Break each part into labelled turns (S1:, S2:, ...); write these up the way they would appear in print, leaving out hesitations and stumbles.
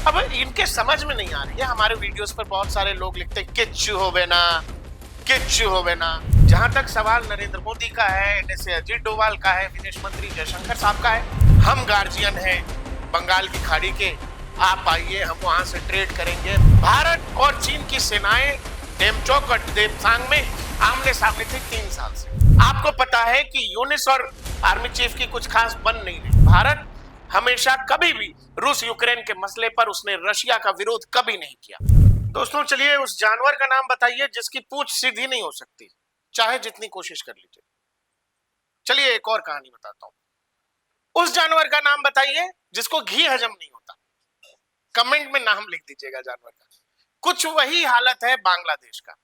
S1: अब इनके समझ में नहीं आ रही है। हमारे वीडियोस पर बहुत सारे लोग लिखते हैं किच्चू होवे ना, किच्चू होवे ना। जहां तक सवाल नरेंद्र मोदी का है, जैसे अजीत डोभाल का है, विदेश मंत्री जयशंकर साहब का है, हम गार्जियन हैं बंगाल की खाड़ी के, आप आइए हम वहां से ट्रेड करेंगे। भारत और चीन की सेनाएं डेमचोक और देपसांग में आमने सामने थी 3 साल से। आपको पता है कि यूनिस और आर्मी चीफ की कुछ खास बन नहीं रही। भारत हमेशा कभी भी रूस यूक्रेन के मसले पर उसने रशिया का विरोध कभी नहीं किया। दोस्तों चलिए उस जानवर का नाम बताइए जिसकी पूंछ सीधी नहीं हो सकती, चाहे जितनी कोशिश कर लीजिए। चलिए एक और कहानी बताता हूं। उस जानवर का नाम बताइए जिसको घी हजम नहीं होता। कमेंट में नाम लिख दीजिएगा जानवर का। कुछ वही हालत है बांग्लादेश का।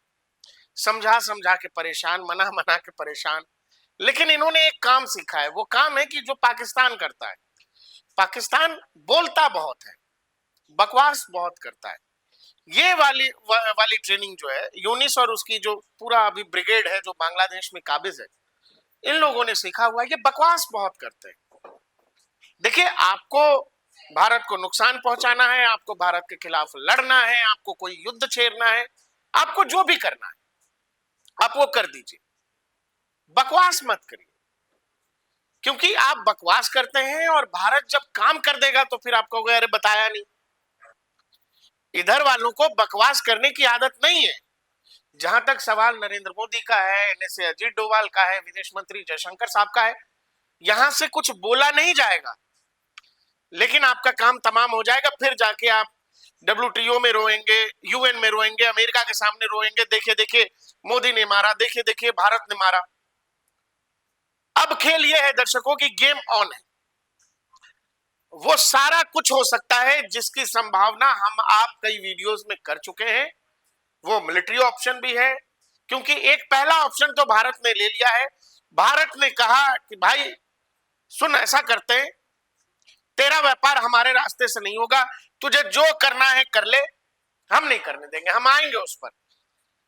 S1: समझा समझा के परेशान, मना मना के परेशान, लेकिन इन्होंने एक काम सीखा है। वो काम है कि जो पाकिस्तान करता है। पाकिस्तान बोलता बहुत है, बकवास बहुत करता है। ये वाली ट्रेनिंग जो है यूनिस और उसकी जो पूरा अभी ब्रिगेड है जो बांग्लादेश में काबिज है, इन लोगों ने सीखा हुआ है कि बकवास बहुत करते हैं। देखिए, आपको भारत को नुकसान पहुंचाना है, आपको भारत के खिलाफ लड़ना है, आपको कोई युद्ध छेड़ना है, आपको जो भी करना है आप वो कर दीजिए, बकवास मत करिए। क्योंकि आप बकवास करते हैं और भारत जब काम कर देगा तो फिर आपको अरे बताया नहीं। इधर वालों को बकवास करने की आदत नहीं है। जहां तक सवाल नरेंद्र मोदी का है, जैसे अजीत डोभाल का है, विदेश मंत्री जयशंकर साहब का है, यहां से कुछ बोला नहीं जाएगा, लेकिन आपका काम तमाम हो जाएगा। फिर जाके आप WTO में रोएंगे, UN में रोएंगे, अमेरिका के सामने रोएंगे, देखिए देखिए मोदी ने मारा, देखिए देखिए भारत ने मारा। अब खेल ये है दर्शकों की, गेम ऑन है। वो सारा कुछ हो सकता है जिसकी संभावना हम आप कई वीडियोस में कर चुके हैं। वो मिलिट्री ऑप्शन भी है, क्योंकि एक पहला ऑप्शन तो भारत ने ले लिया है। भारत ने कहा कि भाई सुन, ऐसा करते हैं, तेरा व्यापार हमारे रास्ते से नहीं होगा, तुझे जो करना है कर ले, हम नहीं करने देंगे, हम आएंगे उस पर।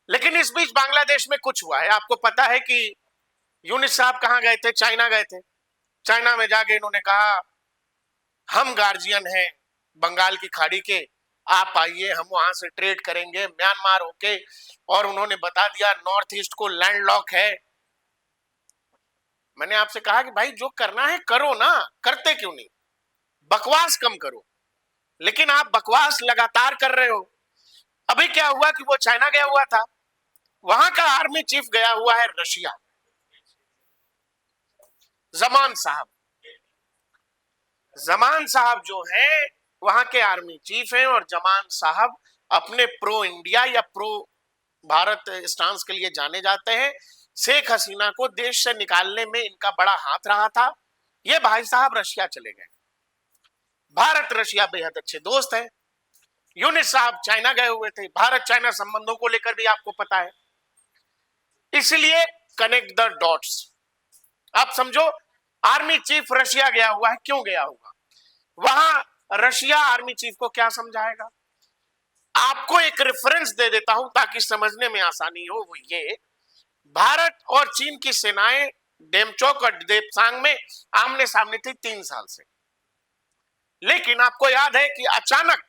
S1: लेकिन इस बीच बांग्लादेश में कुछ हुआ है। आपको पता है कि यूनिस साहब कहां गए थे? चाइना गए थे। चाइना में जाके इन्होंने कहा हम गार्जियन हैं बंगाल की खाड़ी के, आप आइए हम वहां से ट्रेड करेंगे म्यांमार होके। और उन्होंने बता दिया नॉर्थ ईस्ट को लैंडलॉक है। मैंने आपसे कहा कि भाई जो करना है करो ना, करते क्यों नहीं? बकवास कम करो। लेकिन आप बकवास लगातार कर रहे हो। अभी क्या हुआ कि वो चाइना गया हुआ था, वहां का आर्मी चीफ गया हुआ है रशिया, जमान साहब। जमान साहब जो है वहां के आर्मी चीफ हैं, और जमान साहब अपने प्रो इंडिया या प्रो भारत स्टांस के लिए जाने जाते हैं। शेख हसीना को देश से निकालने में इनका बड़ा हाथ रहा था। ये भाई साहब रशिया चले गए। भारत रशिया बेहद अच्छे दोस्त हैं। यूनिस साहब चाइना गए हुए थे। भारत चाइना संबंधों को लेकर भी आपको पता है। इसलिए कनेक्ट द डॉट्स। आप समझो, आर्मी चीफ रशिया गया हुआ है, क्यों गया होगा? वहां रशिया आर्मी चीफ को क्या समझाएगा? आपको एक रेफरेंस दे देता हूं ताकि समझने में आसानी हो। वो ये, भारत और चीन की सेनाएं डेमचोक और देपसांग में आमने सामने थी 3 साल से। लेकिन आपको याद है कि अचानक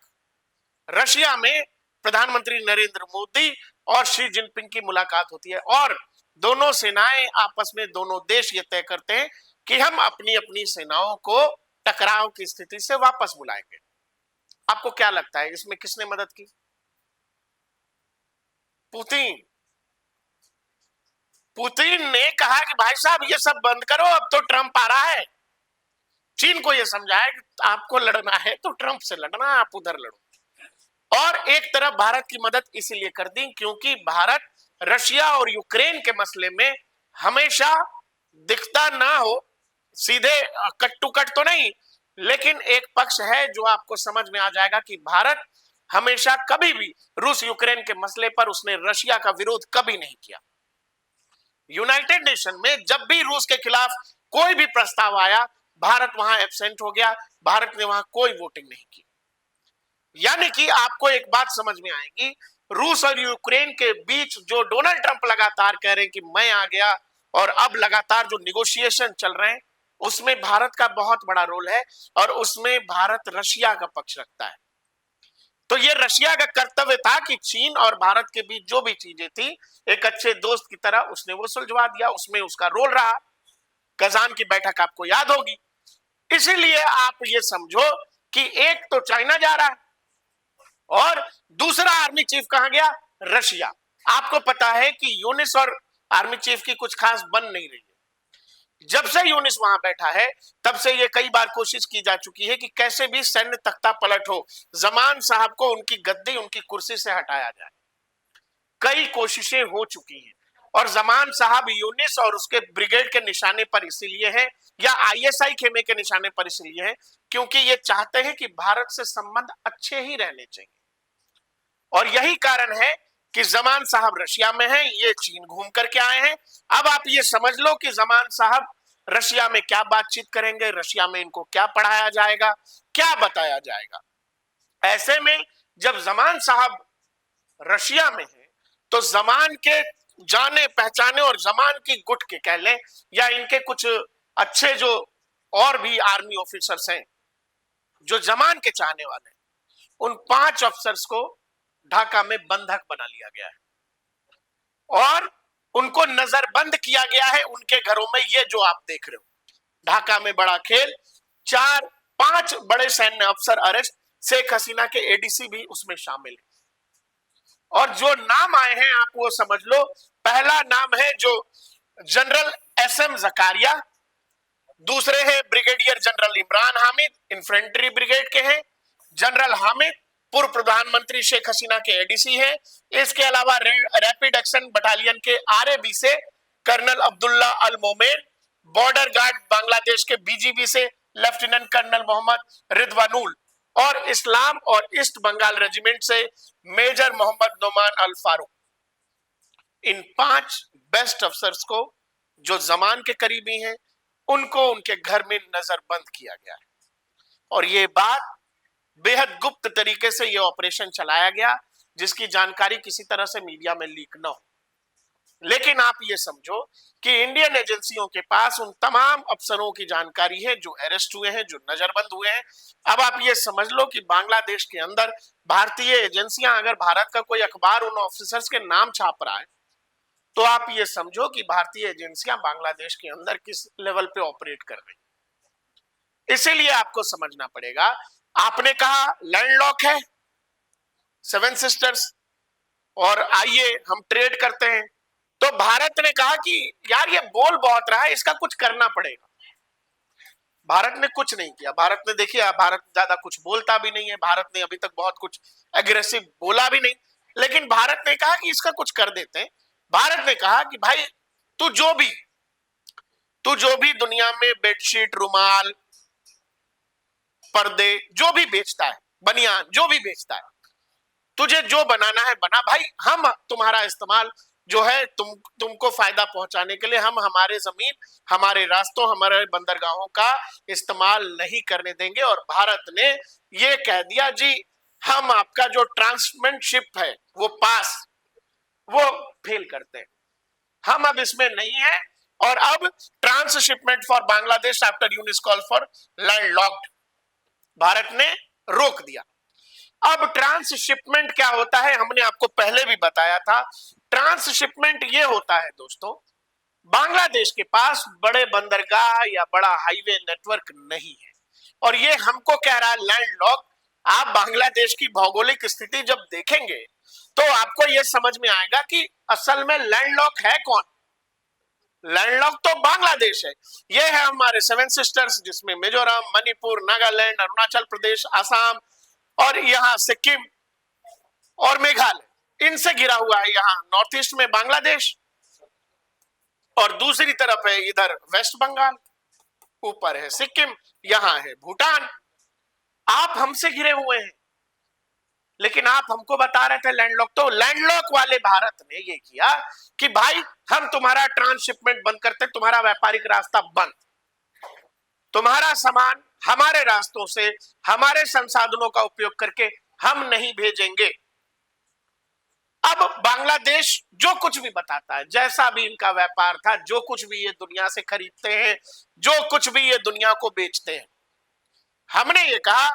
S1: रशिया में प्रधानमंत्री नरेंद्र मोदी और शी जिनपिंग की मुलाकात होती है, और दोनों सेनाएं आपस में, दोनों देश ये तय करते हैं कि हम अपनी अपनी सेनाओं को टकराव की स्थिति से वापस बुलाएंगे। आपको क्या लगता है इसमें किसने मदद की? पुतिन। पुतिन ने कहा कि भाई साहब ये सब बंद करो, अब तो ट्रंप आ रहा है। चीन को यह समझाया कि आपको लड़ना है तो ट्रंप से लड़ना, आप उधर लड़ो। और एक तरफ भारत की मदद इसीलिए कर दी क्योंकि भारत रशिया और यूक्रेन के मसले में हमेशा दिखता ना हो, सीधे कट टू कट तो नहीं, लेकिन एक पक्ष है जो आपको समझ में आ जाएगा कि भारत हमेशा कभी भी रूस यूक्रेन के मसले पर उसने रशिया का विरोध कभी नहीं किया। यूनाइटेड नेशन में जब भी रूस के खिलाफ कोई भी प्रस्ताव आया, भारत वहां एब्सेंट हो गया, भारत ने वहां कोई वोटिंग नहीं की। यानी कि आपको एक बात समझ में आएगी, रूस और यूक्रेन के बीच जो डोनाल्ड ट्रंप लगातार कह रहे हैं कि मैं आ गया, और अब लगातार जो निगोशिएशन चल रहे हैं उसमें भारत का बहुत बड़ा रोल है, और उसमें भारत रशिया का पक्ष रखता है। तो ये रशिया का कर्तव्य था कि चीन और भारत के बीच जो भी चीजें थी, एक अच्छे दोस्त की तरह उसने वो सुलझवा दिया, उसमें उसका रोल रहा। कजान की बैठक आपको याद होगी। इसीलिए आप ये समझो कि एक तो चाइना जा रहा है और दूसरा आर्मी चीफ कहां गया? रशिया। आपको पता है कि यूनिस और आर्मी चीफ की कुछ खास बन नहीं रही है। जब से यूनिस वहां बैठा है तब से ये कई बार कोशिश की जा चुकी है कि कैसे भी सैन्य तख्ता पलट हो, जमान साहब को उनकी गद्दी, उनकी कुर्सी से हटाया जाए। कई कोशिशें हो चुकी हैं और जमान साहब यूनिस और उसके ब्रिगेड के निशाने पर इसीलिए हैं, या आईएसआई खेमे के निशाने पर इसलिए हैं क्योंकि ये चाहते हैं कि भारत से संबंध अच्छे ही रहने चाहिए। और यही कारण है कि जमान साहब रशिया में हैं, ये चीन घूम करके आए हैं। अब आप ये समझ लो कि जमान साहब रशिया में क्या बातचीत करेंगे, रशिया में इनको क्या पढ़ाया जाएगा, क्या बताया जाएगा। ऐसे में जब जमान साहब रशिया में है तो जमान के जाने पहचाने और जमान की गुट के कह लें, या इनके कुछ अच्छे जो और भी आर्मी ऑफिसर्स हैं जो जमान के चाहने वाले हैं, उन 5 अफसर्स को ढाका में बंधक बना लिया गया है और उनको नजरबंद किया गया है उनके घरों में। ये जो आप देख रहे हो ढाका में बड़ा खेल, 4-5 बड़े सैन्य अफसर अरेस्ट, शेख हसीना के एडीसी भी उसमें शामिल है। और जो नाम आए हैं आप वो समझ लो। पहला नाम है जो जनरल एसएम जकारिया, दूसरे हैं brigadier general Imran Hamid, infantry brigade के हैं। जनरल हामिद पूर्व प्रधानमंत्री शेख हसीना के एडीसी हैं। इसके अलावा रैपिड एक्शन बटालियन के आरएबी से कर्नल अब्दुल्ला अल मोमेन, बॉर्डर गार्ड बांग्लादेश के बीजीबी से लेफ्टिनेंट कर्नल मोहम्मद रिदवानुल, और इस्लाम और ईस्ट बंगाल रेजिमेंट से मेजर मोहम्मद नोमान अल फारूक। इन 5 बेस्ट अफसर्स को जो जमान के करीबी हैं उनको उनके घर में नजरबंद किया गया है। और ये बात बेहद गुप्त तरीके से ये ऑपरेशन चलाया गया जिसकी जानकारी किसी तरह से मीडिया में लीक न हो। लेकिन आप ये समझो कि इंडियन एजेंसियों के पास उन तमाम अफसरों की जानकारी है जो अरेस्ट हुए हैं, जो नजरबंद हुए हैं। अब आप ये समझ लो कि बांग्लादेश के अंदर भारतीय एजेंसियां, अगर भारत का कोई अखबार उन ऑफिसर्स के नाम छाप रहा है तो आप ये समझो कि भारतीय एजेंसियां बांग्लादेश के अंदर किस लेवल पे ऑपरेट कर रही। इसीलिए आपको समझना पड़ेगा। आपने कहा लैंडलॉक है 7 सिस्टर्स और आइए हम ट्रेड करते हैं, तो भारत ने कहा कि यार ये बोल बहुत रहा है, इसका कुछ करना पड़ेगा। भारत ने कुछ नहीं किया। भारत ने, देखिए भारत ज्यादा कुछ बोलता भी नहीं है, भारत ने अभी तक बहुत कुछ एग्रेसिव बोला भी नहीं, लेकिन भारत ने कहा कि इसका कुछ कर देते हैं। भारत ने कहा कि भाई तू जो भी दुनिया में बेडशीट, रुमाल, पर्दे जो भी बेचता है, बनियान जो भी बेचता है, तुझे जो बनाना है बना भाई, हम तुम्हारा इस्तेमाल जो है तुमको फायदा पहुंचाने के लिए हम हमारे जमीन, हमारे रास्तों, हमारे बंदरगाहों का इस्तेमाल नहीं करने देंगे। और भारत ने ये कह दिया जी हम आपका जो ट्रांसशिपमेंट है वो पास, वो फेल करते हैं, हम अब इसमें नहीं है। और अब transshipment for Bangladesh after Yunus call for landlocked, Bharat ने रोक दिया। अब ट्रांसशिपमेंट क्या होता है हमने आपको पहले भी बताया था। ट्रांसशिपमेंट ये होता है दोस्तों, बांग्लादेश के पास बड़े बंदरगाह या बड़ा हाईवे नेटवर्क नहीं है और ये हमको कह रहा है लैंडलॉक। आप बांग्लादेश की भौगोलिक स्थिति जब देखेंगे तो आपको यह समझ में आएगा कि असल में लैंडलॉक है कौन। लैंडलॉक तो बांग्लादेश है। ये है हमारे 7 सिस्टर्स जिसमें मिजोरम, मणिपुर, नागालैंड, अरुणाचल प्रदेश, असम और यहाँ सिक्किम और मेघालय, इनसे घिरा हुआ है। यहाँ नॉर्थ ईस्ट में बांग्लादेश और दूसरी तरफ है इधर वेस्ट बंगाल, ऊपर है सिक्किम, यहाँ है भूटान। आप हमसे घिरे हुए हैं लेकिन आप हमको बता रहे थे लैंडलॉक। तो लैंडलॉक वाले भारत ने ये किया कि भाई हम तुम्हारा ट्रांसशिपमेंट बंद करते, तुम्हारा व्यापारिक रास्ता बंद, तुम्हारा सामान हमारे रास्तों से, हमारे संसाधनों का उपयोग करके हम नहीं भेजेंगे। अब बांग्लादेश जो कुछ भी बताता है, जैसा भी इनका व्यापार था, जो कुछ भी ये दुनिया से खरीदते हैं, जो कुछ भी ये दुनिया को बेचते हैं, हमने ये कहा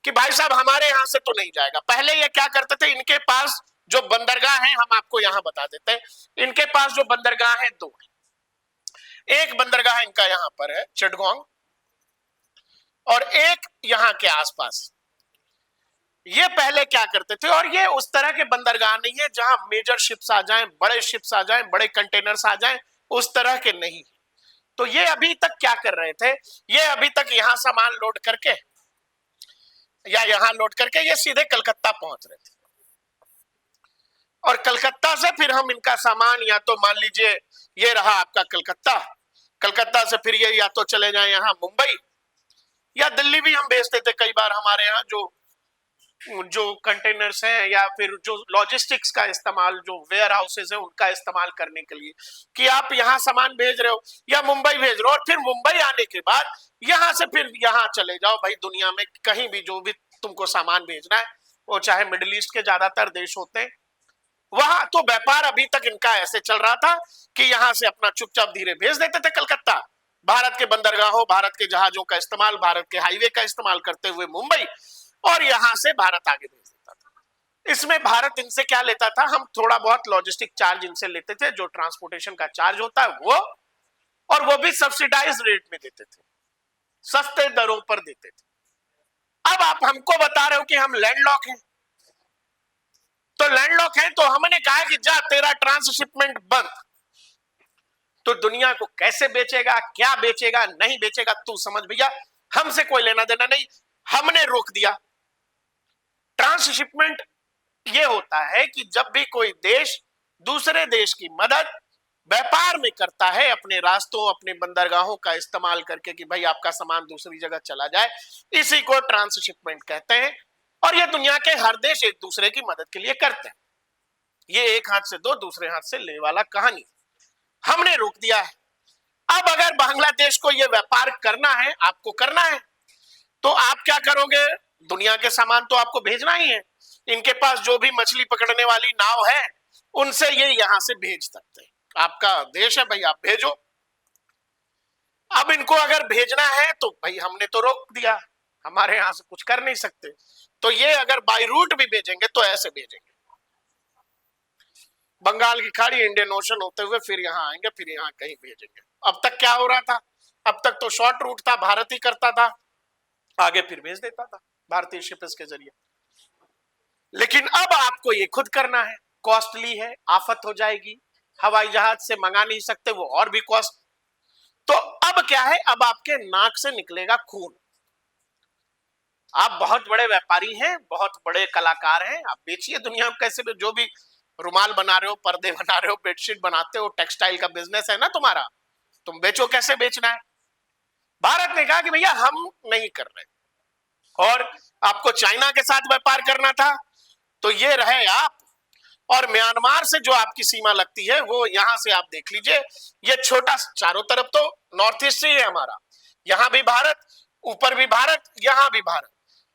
S1: कि भाई साहब हमारे यहां से तो नहीं जाएगा। पहले ये क्या करते थे, इनके पास जो बंदरगाह है, हम आपको यहां बता देते हैं, इनके पास जो बंदरगाह है दो है। एक बंदरगाह इनका यहां पर है चिटगांव, और एक यहां के आसपास। ये पहले क्या करते थे, और ये उस तरह के बंदरगाह नहीं है जहां मेजर शिप्स आ जाएं, बड़े शिप्स आ जाएं, बड़े कंटेनर्स आ जाएं, उस तरह के नहीं। तो ये अभी तक क्या कर रहे थे, ये अभी तक यहां सामान लोड करके या यहां लोड करके ये सीधे कलकत्ता पहुंच रहे थे, और कलकत्ता से फिर हम इनका सामान, या तो मान लीजिए ये रहा आपका कलकत्ता, कलकत्ता से फिर ये या तो चले जाए यहाँ मुंबई या दिल्ली भी हम भेजते थे कई बार। हमारे यहाँ जो कंटेनर्स हैं या फिर जो लॉजिस्टिक्स का इस्तेमाल, जो वेयर हाउसेज है उनका इस्तेमाल करने के लिए, कि आप यहाँ सामान भेज रहे हो या मुंबई भेज रहे हो, और फिर मुंबई आने के बाद यहाँ से फिर यहाँ चले जाओ भाई, दुनिया में कहीं भी जो भी तुमको सामान भेजना है, वो चाहे मिडिल ईस्ट के ज्यादातर देश होते हैं वहां। तो व्यापार अभी तक इनका ऐसे चल रहा था कि यहां से अपना चुपचाप धीरे भेज देते थे कलकत्ता, भारत के बंदरगाहों, भारत के जहाजों का इस्तेमाल, भारत के हाईवे का इस्तेमाल करते हुए मुंबई, और यहां से भारत आगे भेज देता था। इसमें भारत इनसे क्या लेता था, हम थोड़ा बहुत लॉजिस्टिक चार्ज इनसे लेते थे, जो ट्रांसपोर्टेशन का चार्ज होता है वो, और वो भी सब्सिडाइज रेट में देते थे, सस्ते दरों पर देते थे। अब आप हमको बता रहे हो कि हम लैंडलॉक हैं, तो लैंडलॉक है तो हमने कहा कि जा तेरा ट्रांसशिपमेंट बंद। तो दुनिया को कैसे बेचेगा, क्या बेचेगा, नहीं बेचेगा, तू समझ भैया, हमसे कोई लेना देना नहीं, हमने रोक दिया। ट्रांसशिपमेंट ये होता है कि जब भी कोई देश दूसरे देश की मदद व्यापार में करता है, अपने रास्तों, अपने बंदरगाहों का इस्तेमाल करके, कि भाई आपका सामान दूसरी जगह चला जाए, इसी को ट्रांसशिपमेंट कहते हैं। और ये दुनिया के हर देश एक दूसरे की मदद के लिए करते हैं। ये एक हाथ से दो दूसरे हाथ से ले वाला कहानी, हमने रोक दिया है। अब अगर बांग्लादेश को ये व्यापार करना है, आपको करना है, तो आप क्या करोगे, दुनिया के सामान तो आपको भेजना ही है, इनके पास जो भी मछली पकड़ने वाली नाव है उनसे ये यहां से भेज सकते हैं, आपका देश है भाई, आप भेजो। अब इनको अगर भेजना है तो भाई हमने तो रोक दिया, हमारे यहां से कुछ कर नहीं सकते, तो ये अगर बाय रूट भी भेजेंगे तो ऐसे भेजेंगे, बंगाल की खाड़ी, इंडियन ओशन होते हुए फिर यहाँ आएंगे, फिर यहाँ कहीं भेजेंगे। अब तक क्या हो रहा था, अब तक तो शॉर्ट रूट था, भारत ही करता था, आगे फिर भेज देता था भारतीय शिप्स के जरिए। लेकिन अब आपको ये खुद करना है, कॉस्टली है, आफत हो जाएगी, हवाई जहाज से मंगा नहीं सकते, वो और भी कॉस्ट। तो अब क्या है, अब आपके नाक से निकलेगा खून। आप बहुत बड़े व्यापारी हैं, बहुत बड़े कलाकार हैं, आप बेचिए दुनिया में कैसे भी, जो भी रुमाल बना रहे हो, पर्दे बना रहे हो, बेडशीट बनाते हो, टेक्सटाइल का बिजनेस है ना तुम्हारा, तुम बेचो, कैसे बेचना है। भारत ने कहा कि भैया हम नहीं कर रहे, और आपको चाइना के साथ व्यापार करना था तो ये रहे आप, और म्यांमार से जो आपकी सीमा लगती है वो यहां से आप देख लीजिए, ये छोटा, चारों तरफ तो नॉर्थ ईस्ट ही है हमारा, यहां भी भारत, ऊपर भी भारत, यहां भी भारत,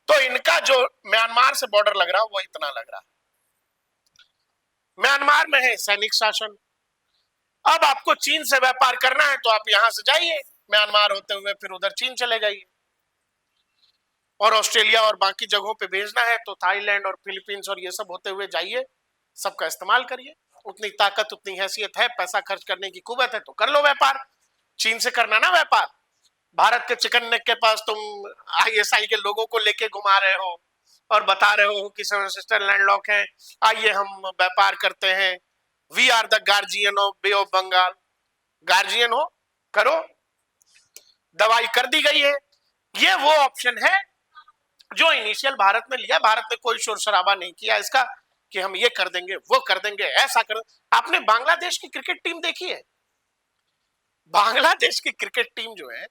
S1: तो इनका जो म्यांमार से बॉर्डर लग रहा है वो इतना लग रहा है। म्यांमार में है सैनिक शासन। अब आपको चीन से व्यापार करना है तो आप यहां से जाइए, म्यांमार होते हुए फिर उधर चीन चले जाइए, और ऑस्ट्रेलिया और बाकी जगहों पे भेजना है तो थाईलैंड और फिलीपींस और ये सब होते हुए जाइए, सबका इस्तेमाल करिए, उतनी ताकत, उतनी हैसियत है, पैसा खर्च करने की कुवत है तो कर लो व्यापार। चीन से करना ना व्यापार, भारत के चिकन नेक के पास तुम आईएसआई के लोगों को लेके घुमा रहे हो और बता रहे हो कि सेवन सिस्टर लैंडलॉक है, आइए हम व्यापार करते हैं, we are the guardian of bay of Bengal. Guardian हो, करो, दवाई कर दी गई है। ये वो ऑप्शन है जो इनिशियल भारत ने लिया, भारत ने कोई शोर शराबा नहीं किया इसका कि हम ये कर देंगे, वो कर देंगे, ऐसा कर। आपने बांग्लादेश की क्रिकेट टीम देखी है, बांग्लादेश की क्रिकेट टीम जो है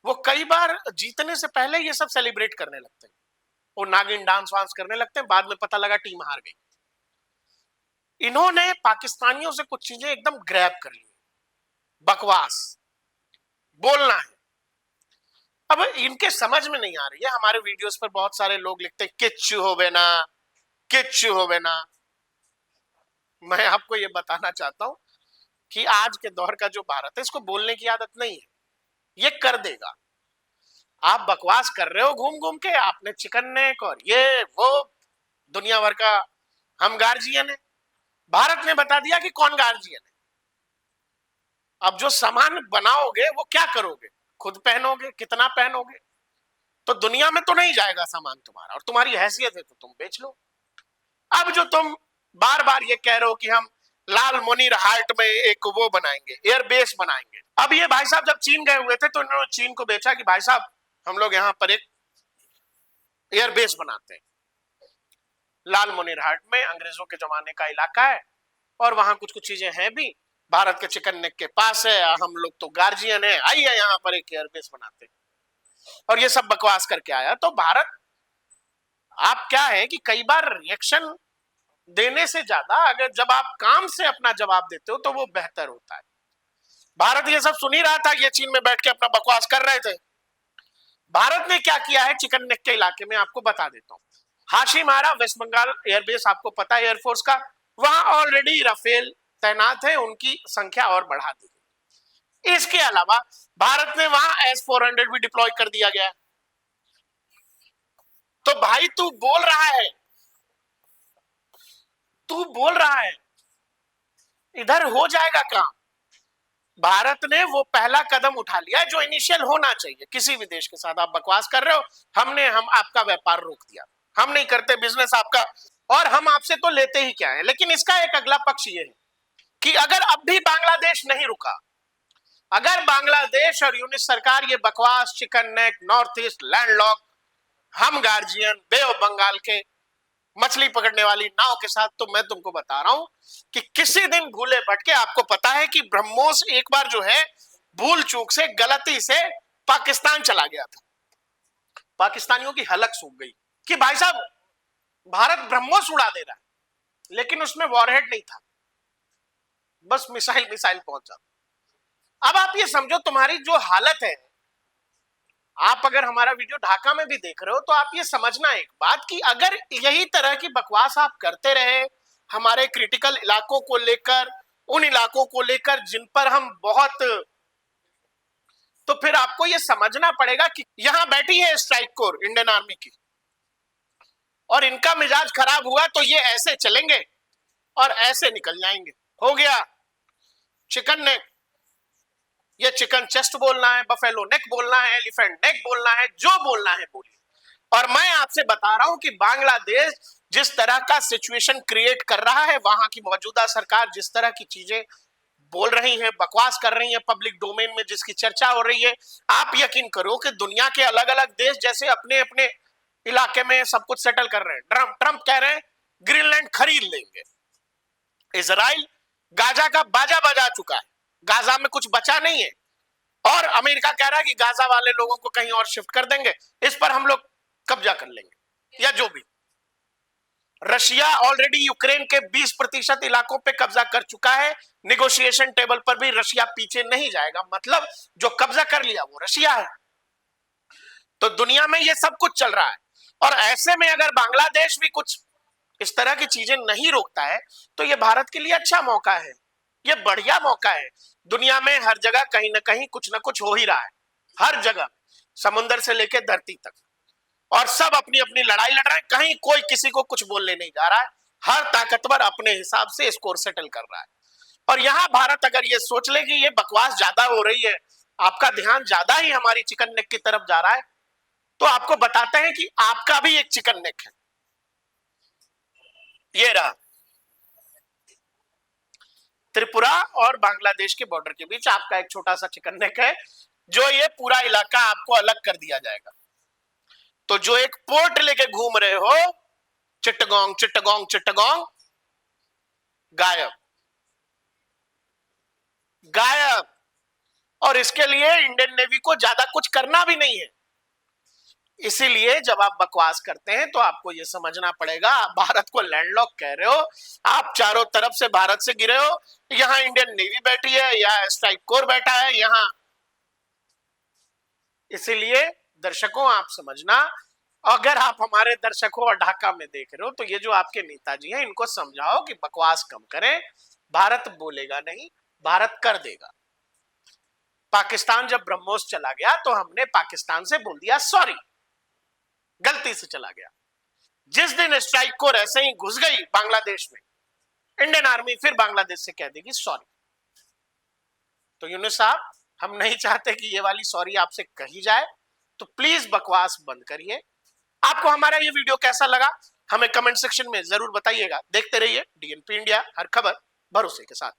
S1: वो कई बार जीतने से पहले ये सब सेलिब्रेट करने लगते हैं, वो नागिन डांस वांस करने लगते हैं, बाद में पता लगा टीम हार गई। इन्होंने पाकिस्तानियों से कुछ चीजें एकदम ग्रैब कर ली, बकवास बोलना है। अब इनके समझ में नहीं आ रही है, हमारे वीडियोस पर बहुत सारे लोग लिखते हैं किच्चू होवे ना, किच्चू होवे ना। मैं आपको ये बताना चाहता हूं कि आज के दौर का जो भारत है इसको बोलने की आदत नहीं है, ये कर देगा। आप बकवास कर रहे हो घूम घूम के, आपने चिकन नेक और ये वो दुनिया भर का हम गार्जियन है। भारत ने बता दिया कि कौन गार्जियन है। अब जो सामान बनाओगे वो क्या करोगे? खुद पहनोगे? कितना पहनोगे? तो दुनिया में तो नहीं जाएगा सामान तुम्हारा, और तुम्हारी हैसियत है तो तुम बेच लो। अब जो तुम बार बार ये कह रहे हो कि हम लाल मुनीर हाट में एक वो बनाएंगे, एयरबेस बनाएंगे। अब ये भाई साहब जब चीन गए हुए थे तो इन्होंने चीन को बेचा कि भाई साहब हम लोग यहाँ पर एक एयरबेस बनाते हैं। लाल मुनीर हाट में अंग्रेजों के जमाने का इलाका है और वहां कुछ कुछ चीजें हैं भी, भारत के चिकन नेक के पास है, हम लोग तो गार्जियन है, आइए यहाँ पर एक एयरबेस बनाते हैं। और ये सब बकवास करके आया। तो भारत, आप क्या है कि कई बार रिएक्शन देने से ज्यादा अगर जब आप काम से अपना जवाब देते हो तो वो बेहतर होता है। भारत ये सब सुन ही रहा था, ये चीन में बैठ के अपना बकवास कर रहे थे। भारत ने क्या किया है चिकन नेक के इलाके में, आपको बता देता हूं। हाशिमारा वेस्ट बंगाल एयरबेस आपको पता है एयरफोर्स का, वहां ऑलरेडी राफेल तैनात है, उनकी संख्या और बढ़ा दी गई। इसके अलावा भारत ने वहां S-400 भी डिप्लॉय कर दिया गया। तो भाई तू बोल रहा है इधर हो जाएगा काम। भारत ने वो पहला कदम उठा लिया जो इनिशियल होना चाहिए किसी भी देश के साथ। आप बकवास कर रहे हो, हम आपका व्यापार रोक दिया, हम नहीं करते बिजनेस आपका, और हम आपसे तो लेते ही क्या है। लेकिन इसका एक अगला पक्ष ये है कि अगर अब भी बांग्लादेश नहीं रुका, अगर बांग्लादेश और यूनिट सरकार ये बकवास chicken neck, north east, landlock, हम गार्जियन, बे ऑफ बंगाल के मछली पकड़ने वाली नाव के साथ, तो मैं तुमको बता रहा हूं कि किसी दिन भूले भटके, आपको पता है कि ब्रह्मोस एक बार जो है भूल चूक से गलती से पाकिस्तान चला गया था। पाकिस्तानियों की हलक सूख गई कि भाई साहब भारत ब्रह्मोस उड़ा दे रहा है, लेकिन उसमें वॉरहेड नहीं था, बस मिसाइल पहुंच जाता। अब आप ये समझो तुम्हारी जो हालत है, आप अगर हमारा वीडियो ढाका में भी देख रहे हो तो आप ये समझना एक बात कि अगर यही तरह की बकवास आप करते रहे हमारे क्रिटिकल इलाकों को लेकर, उन इलाकों को लेकर जिन पर हम बहुत, तो फिर आपको ये समझना पड़ेगा कि यहां बैठी है स्ट्राइक कोर इंडियन आर्मी की, और इनका मिजाज खराब हुआ तो ये ऐसे चलेंगे और ऐसे निकल जाएंगे। हो गया चिकन नेक, ये चिकन चेस्ट बोलना है, बफेलो नेक बोलना है, एलिफेंट नेक बोलना है, जो बोलना है बोलिए। और मैं आपसे बता रहा हूं कि बांग्लादेश जिस तरह का सिचुएशन क्रिएट कर रहा है, वहां की मौजूदा सरकार जिस तरह की चीजें बोल रही है, बकवास कर रही है पब्लिक डोमेन में, जिसकी चर्चा हो रही है, आप यकीन करो कि दुनिया के अलग अलग देश जैसे अपने अपने इलाके में सब कुछ सेटल कर रहे हैं। ट्रंप कह रहे हैं ग्रीनलैंड खरीद लेंगे। इजराइल गाजा का बाजा बजा चुका है, गाजा में कुछ बचा नहीं है, और अमेरिका कह रहा है कि गाजा वाले लोगों को कहीं और शिफ्ट कर देंगे, इस पर हम लोग कब्जा कर लेंगे या जो भी। रशिया ऑलरेडी यूक्रेन के 20% इलाकों पे कब्जा कर चुका है, नेगोशिएशन टेबल पर भी रशिया पीछे नहीं जाएगा, मतलब जो कब्जा कर लिया वो रशिया है। तो दुनिया में ये सब कुछ चल रहा है, और ऐसे में अगर बांग्लादेश भी कुछ इस तरह की चीजें नहीं रोकता है तो ये भारत के लिए अच्छा मौका है, ये बढ़िया मौका है। दुनिया में हर जगह कहीं ना कहीं कुछ ना कुछ हो ही रहा है, हर जगह, समुद्र से लेकर धरती तक, और सब अपनी अपनी लड़ाई लड़ रहे हैं, कहीं कोई किसी को कुछ बोलने नहीं जा रहा है, हर ताकतवर अपने हिसाब से स्कोर सेटल कर रहा है। और यहां भारत अगर ये सोच ले कि ये बकवास ज्यादा हो रही है, आपका ध्यान ज्यादा ही हमारी चिकन नेक की तरफ जा रहा है, तो आपको बताते हैं कि आपका भी एक चिकन नेक है। ये रहा त्रिपुरा और बांग्लादेश के बॉर्डर के बीच आपका एक छोटा सा चिकन नेक है, जो ये पूरा इलाका आपको अलग कर दिया जाएगा। तो जो एक पोर्ट लेके घूम रहे हो, चिट्टगोंग चिट्टगोंग चिट्टगोंग, गायब गायब। और इसके लिए इंडियन नेवी को ज्यादा कुछ करना भी नहीं है। इसीलिए जब आप बकवास करते हैं तो आपको यह समझना पड़ेगा, आप भारत को लैंडलॉक कह रहे हो, आप चारों तरफ से भारत से गिरे हो, यहां इंडियन नेवी बैठी है, यहां स्ट्राइक कोर बैठा है यहां। इसीलिए दर्शकों आप समझना, अगर आप हमारे दर्शकों और ढाका में देख रहे हो तो ये जो आपके नेताजी हैं इनको समझाओ कि बकवास कम करें। भारत बोलेगा नहीं, भारत कर देगा। पाकिस्तान जब ब्रह्मोस चला गया तो हमने पाकिस्तान से बोल दिया सॉरी, गलती से चला गया। जिस दिन स्ट्राइक कोर ऐसे ही घुस गई बांग्लादेश में, इंडियन आर्मी फिर बांग्लादेश से कह देगी सॉरी। तो यूनुस साहब, हम नहीं चाहते कि ये वाली सॉरी आपसे कही जाए, तो प्लीज बकवास बंद करिए। आपको हमारा ये वीडियो कैसा लगा हमें कमेंट सेक्शन में जरूर बताइएगा। देखते रहिए डीएनपी इंडिया, हर खबर भरोसे के साथ।